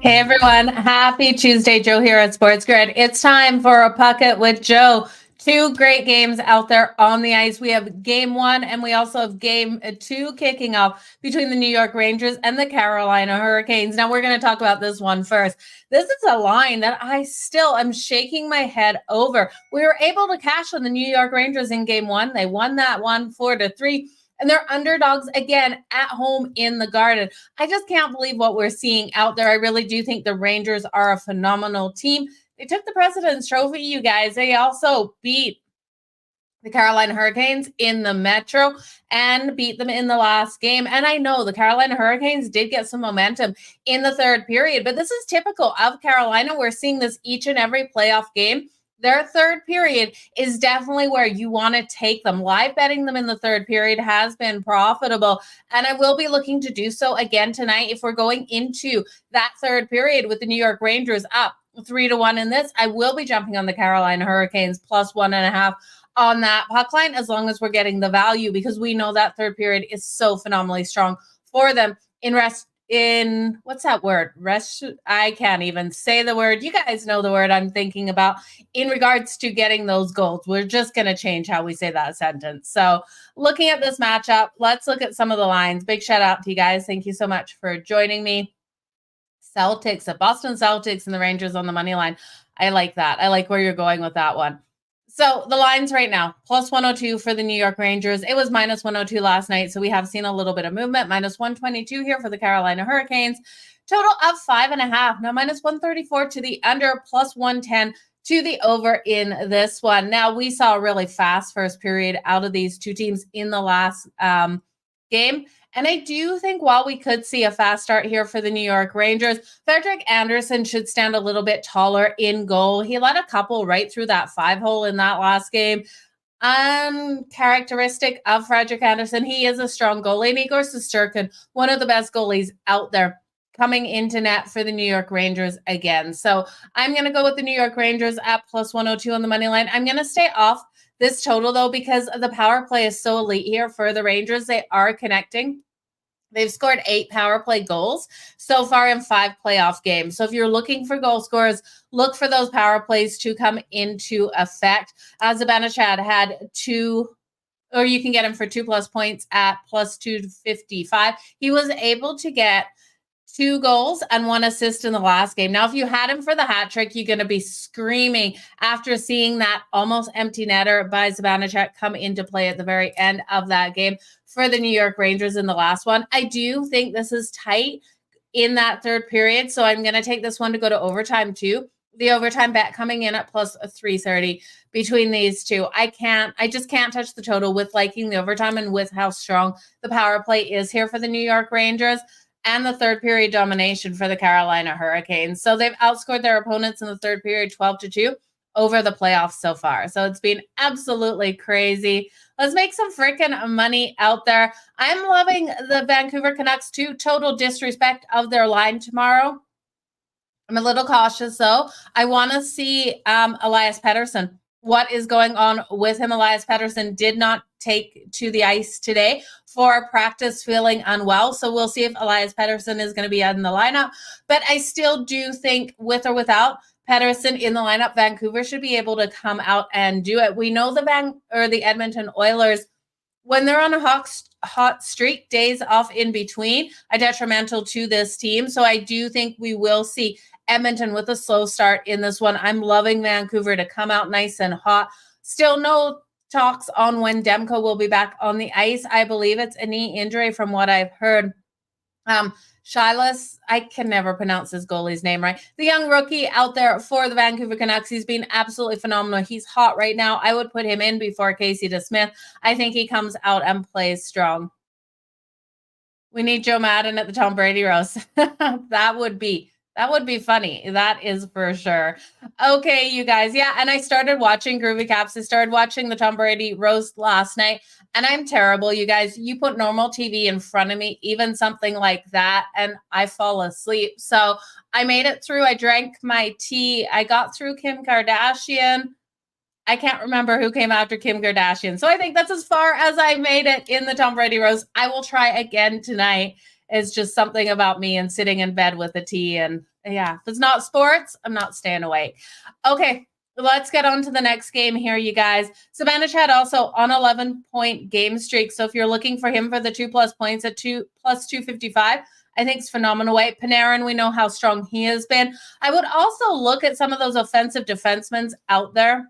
Hey everyone, happy Tuesday. Jo here at SportsGrid. It's time for a Puck It with Jo. Two great games out there on the ice. We have game one and we also have game two kicking off between the New York Rangers and the Carolina Hurricanes. Now we're going to talk about this one first. This is a line that I still am shaking my head over. We were able to cash on the New York Rangers in game one. They won that one 4-3. And they're underdogs again at home in the Garden. I just can't believe what we're seeing out there. I really do think the Rangers are a phenomenal team. They took the President's Trophy, you guys. They also beat the Carolina Hurricanes in the Metro and beat them in the last game. And I know the Carolina Hurricanes did get some momentum in the third period, but this is typical of Carolina. We're seeing this each and every playoff game. Their third period is definitely where you want to take them. Live betting them in the third period has been profitable, and I will be looking to do so again tonight. If we're going into that third period with the New York Rangers up 3-1 in this, I will be jumping on the Carolina Hurricanes plus 1.5 on that puck line, as long as we're getting the value, because we know that third period is so phenomenally strong for them in what's that word? Rest. I can't even say the word. You guys know the word I'm thinking about in regards to getting those goals. We're just going to change how we say that sentence. So looking at this matchup, let's look at some of the lines. Big shout out to you guys. Thank you so much for joining me. Celtics, the Boston Celtics and the Rangers on the money line. I like that. I like where you're going with that one. So the lines right now, plus 102 for the New York Rangers. It was minus 102 last night, so we have seen a little bit of movement. Minus 122 here for the Carolina Hurricanes. Total of 5.5. Now minus 134 to the under, plus 110 to the over in this one. Now we saw a really fast first period out of these two teams in the last game. And I do think while we could see a fast start here for the New York Rangers, Frederik Andersen should stand a little bit taller in goal. He let a couple right through that 5-hole in that last game. Characteristic of Frederik Andersen, he is a strong goalie. And Igor Shesterkin, one of the best goalies out there, coming into net for the New York Rangers again. So I'm going to go with the New York Rangers at plus 102 on the money line. I'm going to stay off this total, though, because the power play is so elite here for the Rangers. They are connecting. They've scored 8 power play goals so far in 5 playoff games. So if you're looking for goal scorers, look for those power plays to come into effect. Zibanejad had 2, or you can get him for 2+ points at plus 255. He was able to get 2 goals and 1 assist in the last game. Now, if you had him for the hat trick, you're going to be screaming after seeing that almost empty netter by Zibanejad come into play at the very end of that game for the New York Rangers in the last one. I do think this is tight in that third period, so I'm going to take this one to go to overtime too. The overtime bet coming in at plus 330 between these two. I just can't touch the total with liking the overtime and with how strong the power play is here for the New York Rangers, and the third period domination for the Carolina Hurricanes. So they've outscored their opponents in the third period 12-2 over the playoffs so far. So it's been absolutely crazy. Let's make some freaking money out there. I'm loving the Vancouver Canucks too. Total disrespect of their line tomorrow. I'm a little cautious, though. I want to see Elias Pettersson. What is going on with him? Elias Pettersson did not take to the ice today for practice, feeling unwell. So we'll see if Elias Pettersson is going to be in the lineup. But I still do think, with or without Pettersson in the lineup, Vancouver should be able to come out and do it. We know the Edmonton Oilers, when they're on a hot streak, days off in between are detrimental to this team. So I do think we will see Edmonton with a slow start in this one. I'm loving Vancouver to come out nice and hot. Still no talks on when Demko will be back on the ice. I believe it's a knee injury from what I've heard. Shilas, I can never pronounce this goalie's name right. The young rookie out there for the Vancouver Canucks, he's been absolutely phenomenal. He's hot right now. I would put him in before Casey DeSmith. I think he comes out and plays strong. We need Jo Madden at the Tom Brady roast. That would be funny. That is for sure. Okay, you guys. Yeah, and I started watching Groovy Caps. I started watching the Tom Brady roast last night, and I'm terrible, you guys. You put normal TV in front of me, even something like that, and I fall asleep. So I made it through. I drank my tea. I got through Kim Kardashian. I can't remember who came after Kim Kardashian. So I think that's as far as I made it in the Tom Brady roast. I will try again tonight. It's just something about me and sitting in bed with a tea and yeah, if it's not sports, I'm not staying awake. Okay, let's get on to the next game here, you guys. Zibanejad also on 11-point game streak. So if you're looking for him for the 2+ points at +255, I think it's phenomenal way. Panarin, we know how strong he has been. I would also look at some of those offensive defensemen out there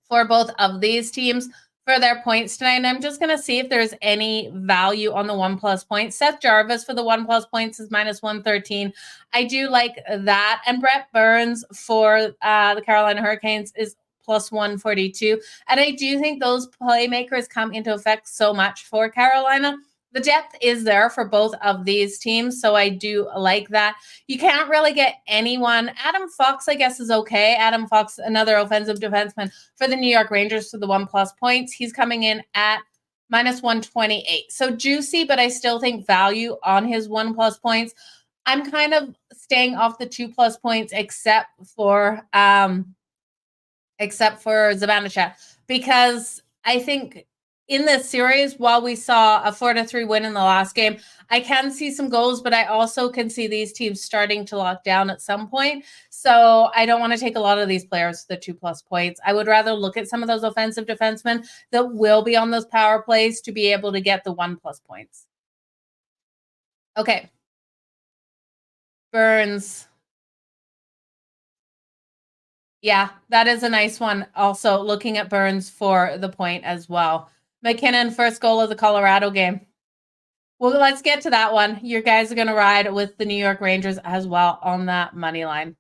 for both of these teams for their points tonight. And I'm just going to see if there's any value on the 1+ points. Seth Jarvis for the 1+ points is -113. I do like that. And Brett Burns for the Carolina Hurricanes is +142. And I do think those playmakers come into effect so much for Carolina. The depth is there for both of these teams, so I do like that. You can't really get anyone. Adam Fox, I guess, is okay. Adam Fox, another offensive defenseman for the New York Rangers for the 1+ points. He's coming in at -128. So juicy, but I still think value on his 1+ points. I'm kind of staying off the 2+ points except for Zibanejad, because I think in this series, while we saw a 4-3 win in the last game, I can see some goals, but I also can see these teams starting to lock down at some point. So I don't want to take a lot of these players for the 2+ points. I would rather look at some of those offensive defensemen that will be on those power plays to be able to get the 1+ points. Okay. Burns. Yeah, that is a nice one. Also looking at Burns for the point as well. McKinnon, first goal of the Colorado game. Well, let's get to that one. You guys are going to ride with the New York Rangers as well on that money line.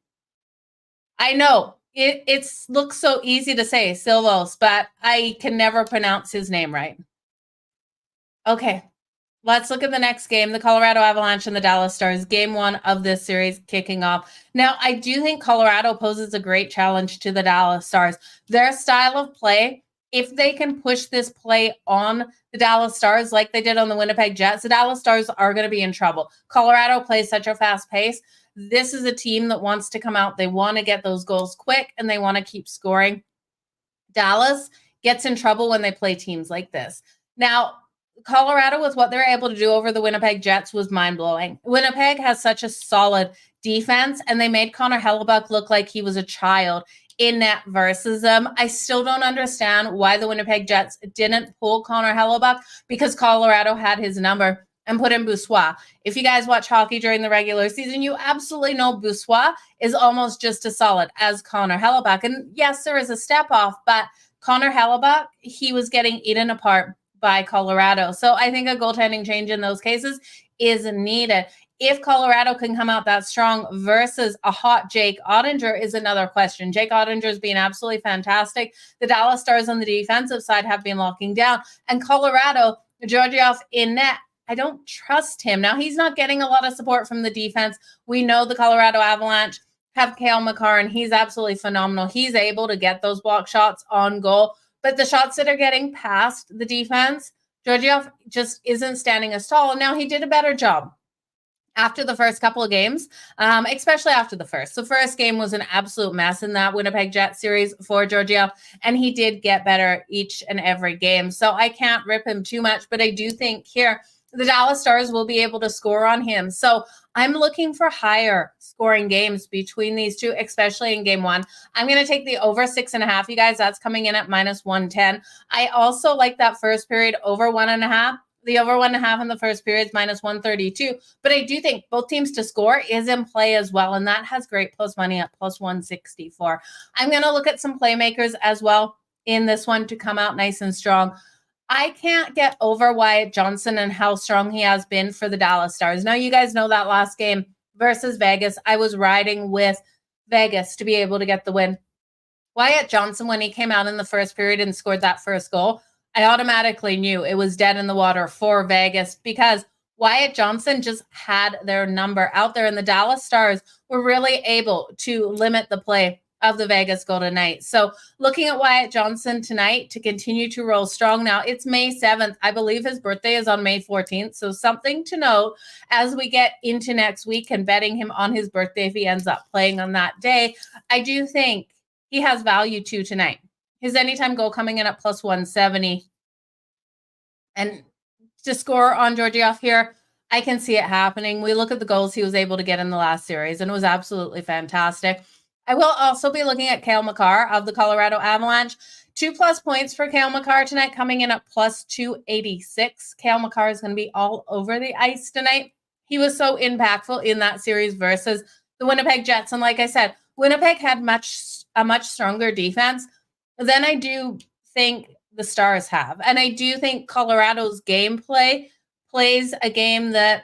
I know it looks so easy to say, Silvos, but I can never pronounce his name right. Okay, let's look at the next game, the Colorado Avalanche and the Dallas Stars, game 1 of this series kicking off. Now, I do think Colorado poses a great challenge to the Dallas Stars. Their style of play, if they can push this play on the Dallas Stars like they did on the Winnipeg Jets, the Dallas Stars are going to be in trouble. Colorado plays such a fast pace. This is a team that wants to come out. They want to get those goals quick, and they want to keep scoring. Dallas gets in trouble when they play teams like this. Now, Colorado, with what they're able to do over the Winnipeg Jets, was mind-blowing. Winnipeg has such a solid defense, and they made Connor Hellebuyck look like he was a child in net versus them. I still don't understand why the Winnipeg Jets didn't pull Connor Hellebuyck, because Colorado had his number, and put in Boussoit. If you guys watch hockey during the regular season, you absolutely know Boussoit is almost just as solid as Connor Hellebuyck. And yes, there is a step off, but Connor Hellebuyck, he was getting eaten apart by Colorado. So I think a goaltending change in those cases is needed. If Colorado can come out that strong versus a hot Jake Ottinger is another question. Jake Ottinger has been absolutely fantastic. The Dallas Stars on the defensive side have been locking down. And Colorado, Georgiev in net, I don't trust him. Now, he's not getting a lot of support from the defense. We know the Colorado Avalanche have Cale Makar, and he's absolutely phenomenal. He's able to get those block shots on goal. But the shots that are getting past the defense, Georgiev just isn't standing as tall. Now, he did a better job after the first couple of games, especially after the first. The first game was an absolute mess in that Winnipeg Jets series for Georgiev, and he did get better each and every game. So I can't rip him too much, but I do think here the Dallas Stars will be able to score on him. So I'm looking for higher scoring games between these two, especially in game 1. I'm going to take the over 6.5, you guys. That's coming in at -110. I also like that first period over 1.5. The over 1.5 in the first period is -132. But I do think both teams to score is in play as well, and that has great plus money at +164. I'm going to look at some playmakers as well in this one to come out nice and strong. I can't get over Wyatt Johnson and how strong he has been for the Dallas Stars. Now, you guys know that last game versus Vegas, I was riding with Vegas to be able to get the win. Wyatt Johnson, when he came out in the first period and scored that first goal, I automatically knew it was dead in the water for Vegas, because Wyatt Johnson just had their number out there, and the Dallas Stars were really able to limit the play of the Vegas Golden Knights. So looking at Wyatt Johnson tonight to continue to roll strong. Now, it's May 7th. I believe his birthday is on May 14th. So something to note as we get into next week and betting him on his birthday if he ends up playing on that day. I do think he has value too tonight. His anytime goal coming in at +170. And to score on Georgiev here, I can see it happening. We look at the goals he was able to get in the last series, and it was absolutely fantastic. I will also be looking at Cale Makar of the Colorado Avalanche. 2+ points for Cale Makar tonight, coming in at plus 286. Cale Makar is going to be all over the ice tonight. He was so impactful in that series versus the Winnipeg Jets. And like I said, Winnipeg had a much stronger defense than I do think the Stars have. And I do think Colorado's gameplay plays a game that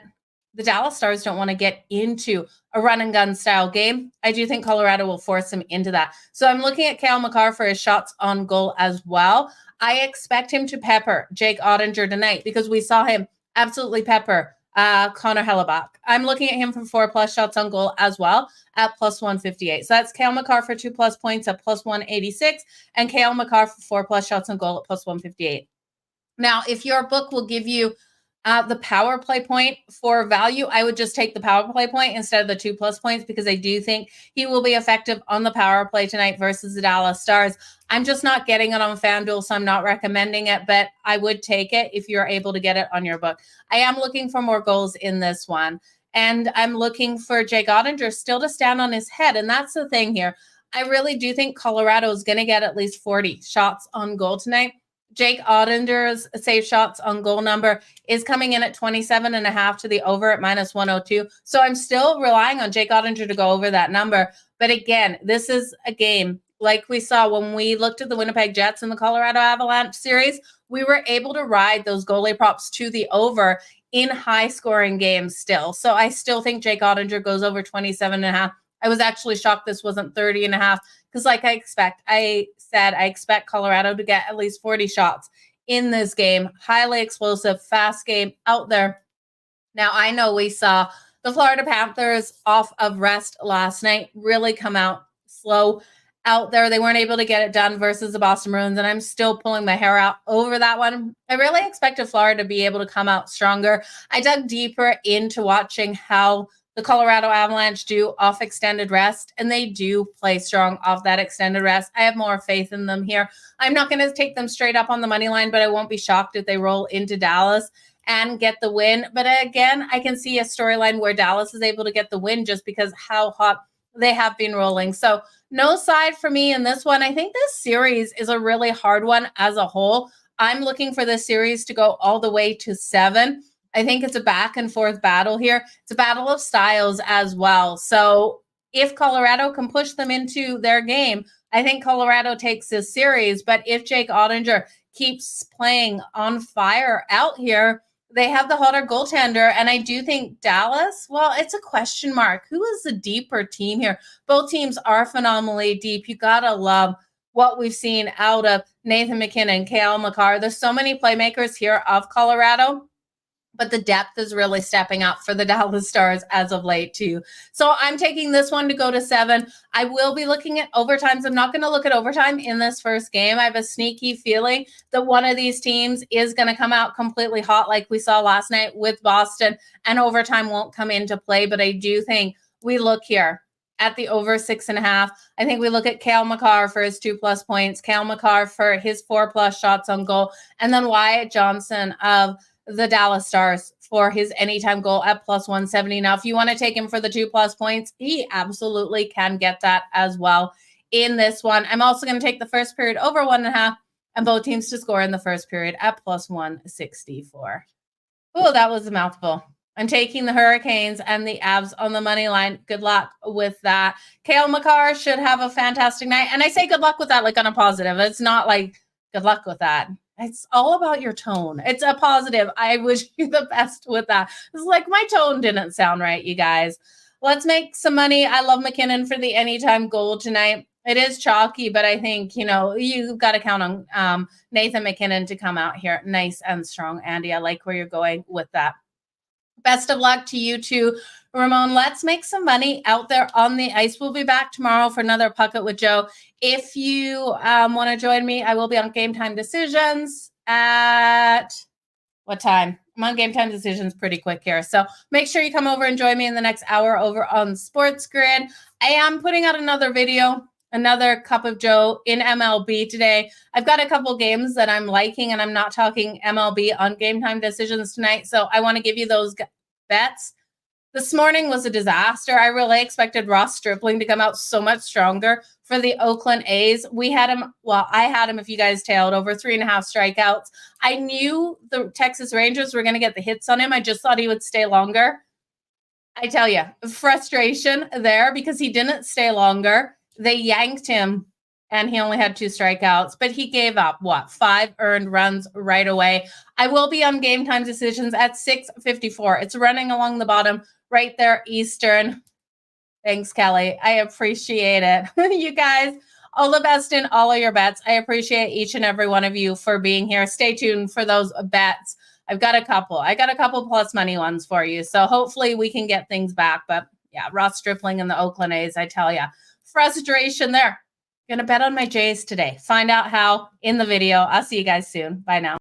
the Dallas Stars don't want to get into, a run and gun style game. I do think Colorado will force him into that. So I'm looking at Cale Makar for his shots on goal as well. I expect him to pepper Jake Ottinger tonight because we saw him absolutely pepper Connor Hellebuck. I'm looking at him for 4+ shots on goal as well at plus 158. So that's Cale Makar for 2+ points at plus 186 and Cale Makar for 4+ shots on goal at plus 158. Now, if your book will give you the power play point for value, I would just take the power play point instead of the 2+ points because I do think he will be effective on the power play tonight versus the Dallas Stars. I'm just not getting it on FanDuel, so I'm not recommending it, but I would take it if you're able to get it on your book. I am looking for more goals in this one, and I'm looking for Jake Ottinger still to stand on his head, and that's the thing here. I really do think Colorado is going to get at least 40 shots on goal tonight. Jake Ottinger's save shots on goal number is coming in at 27.5 to the over at minus 102. So I'm still relying on Jake Ottinger to go over that number. But again, this is a game like we saw when we looked at the Winnipeg Jets and the Colorado Avalanche series. We were able to ride those goalie props to the over in high scoring games still. So I still think Jake Ottinger goes over 27.5. I was actually shocked this wasn't 30.5 because like I said, I expect Colorado to get at least 40 shots in this game. Highly explosive, fast game out there. Now, I know we saw the Florida Panthers off of rest last night really come out slow out there. They weren't able to get it done versus the Boston Bruins, and I'm still pulling my hair out over that one. I really expected Florida to be able to come out stronger. I dug deeper into watching how the Colorado Avalanche do off extended rest, and they do play strong off that extended rest. I have more faith in them here. I'm not going to take them straight up on the money line, but I won't be shocked if they roll into Dallas and get the win. But again, I can see a storyline where Dallas is able to get the win just because how hot they have been rolling. So no side for me in this one. I think this series is a really hard one as a whole. I'm looking for this series to go all the way to 7. I think it's a back and forth battle here. It's a battle of styles as well. So if Colorado can push them into their game, I think Colorado takes this series. But if Jake Ottinger keeps playing on fire out here, they have the hotter goaltender. And I do think Dallas, well, it's a question mark. Who is the deeper team here? Both teams are phenomenally deep. You got to love what we've seen out of Nathan MacKinnon, Cale Makar. There's so many playmakers here of Colorado. But the depth is really stepping up for the Dallas Stars as of late, too. So I'm taking this one to go to 7. I will be looking at overtimes. I'm not going to look at overtime in this first game. I have a sneaky feeling that one of these teams is going to come out completely hot like we saw last night with Boston, and overtime won't come into play. But I do think we look here at the over 6.5. I think we look at Cale Makar for his 2+ points, Cale Makar for his 4+ shots on goal, and then Wyatt Johnson of the Dallas Stars for his anytime goal at plus 170. Now, if you want to take him for the 2+ points, he absolutely can get that as well in this one. I'm also going to take the first period over 1.5 and both teams to score in the first period at plus 164. Oh, that was a mouthful. I'm taking the Hurricanes and the Avs on the money line. Good luck with that. Cale Makar should have a fantastic night. And I say good luck with that like on a positive. It's not like good luck with that. It's all about your tone. It's a positive. I wish you the best with that. It's like my tone didn't sound right, you guys. Let's make some money. I love MacKinnon for the anytime goal tonight. It is chalky, but I think, you've got to count on Nathan MacKinnon to come out here nice and strong. Andy, I like where you're going with that. Best of luck to you too, Ramon. Let's make some money out there on the ice. We'll be back tomorrow for another Puckett with Joe. If you want to join me, I will be on Game Time Decisions at what time? I'm on Game Time Decisions pretty quick here. So make sure you come over and join me in the next hour over on SportsGrid. I am putting out another video, another Cup of Joe in MLB today. I've got a couple games that I'm liking, and I'm not talking MLB on Game Time Decisions tonight. So I want to give you those bets. This morning was a disaster. I really expected Ross Stripling to come out so much stronger for the Oakland A's. We had him, well, I had him, if you guys tailed, over 3.5 strikeouts. I knew the Texas Rangers were going to get the hits on him. I just thought he would stay longer. I tell you, frustration there because he didn't stay longer. They yanked him and he only had 2 strikeouts, but he gave up, 5 earned runs right away. I will be on Game Time Decisions at 6:54. It's running along the bottom right there, Eastern. Thanks, Kelly. I appreciate it. You guys, all the best in all of your bets. I appreciate each and every one of you for being here. Stay tuned for those bets. I've got a couple. I got a couple plus money ones for you. So hopefully we can get things back. But yeah, Ross Stripling and the Oakland A's, I tell you, frustration there. Going to bet on my Jays today. Find out how in the video. I'll see you guys soon. Bye now.